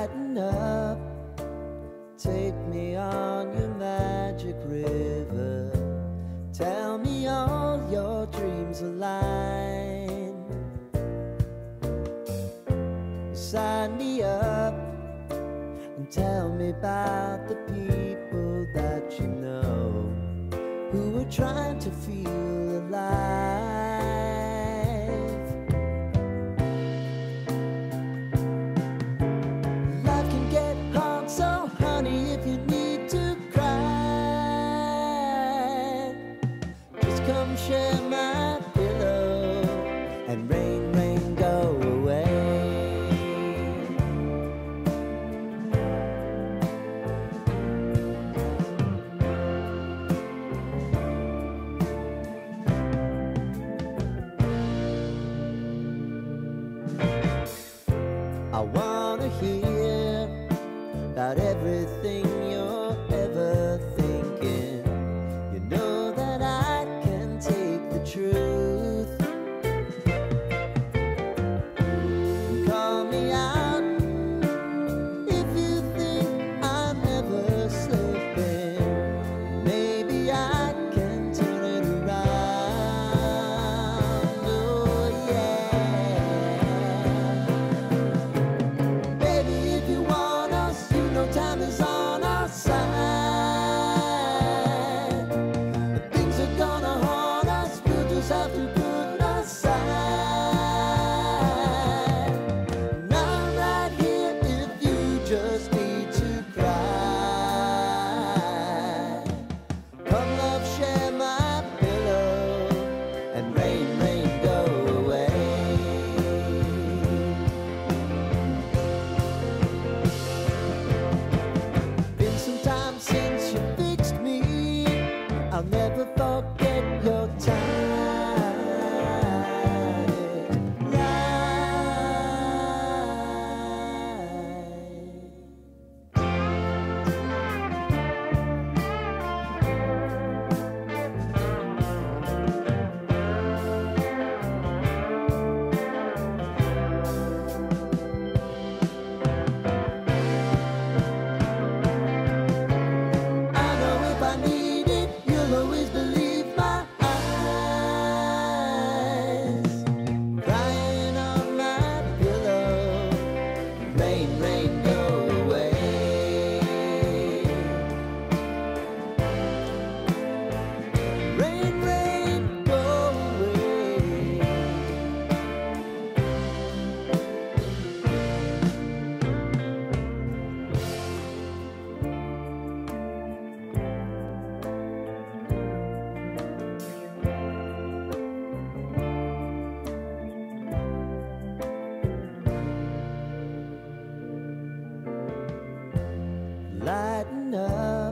Lighten up, take me on your magic river. Tell me all your dreams align. Sign me up and tell me about the people that you know who are trying to feel alive. Life can get hard, so honey, if you need to cry, just come share my pillow and rain, rain, go away. I wanna hear about everything you're ever thinking. You know that I can take the truth. And call me out if you think I'm ever slipping. Maybe I can turn it around. Oh yeah. Baby, if you want us, you know time is on our side. But things are gonna haunt us, we'll just have to put aside. And I'm right here if you just need to cry. Come love, share my pillow, and rain, rain, go away. Been some time since you fixed me. I'll never forget your time. I know if I need it, you'll always believe my eyes. Crying on my pillow, rain, rain, go away. Rain, rain, go away. Lighten up,